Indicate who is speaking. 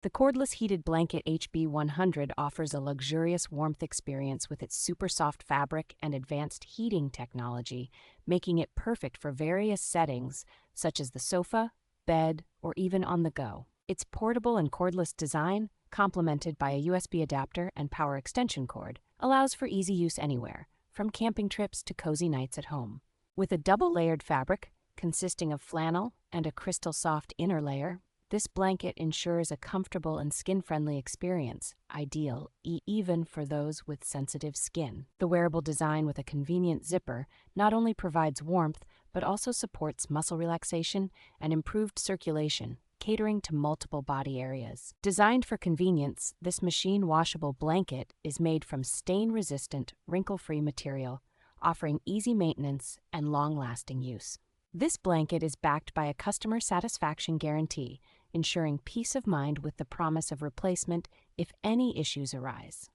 Speaker 1: The Cordless Heated Blanket HB-100 offers a luxurious warmth experience with its super soft fabric and advanced heating technology, making it perfect for various settings such as the sofa, bed, or even on the go. Its portable and cordless design, complemented by a USB adapter and power extension cord, allows for easy use anywhere, from camping trips to cozy nights at home. With a double-layered fabric consisting of flannel and a crystal-soft inner layer, this blanket ensures a comfortable and skin-friendly experience, ideal even for those with sensitive skin. The wearable design with a convenient zipper not only provides warmth, but also supports muscle relaxation and improved circulation, catering to multiple body areas. Designed for convenience, this machine washable blanket is made from stain-resistant, wrinkle-free material, offering easy maintenance and long-lasting use. This blanket is backed by a customer satisfaction guarantee, ensuring peace of mind with the promise of replacement if any issues arise.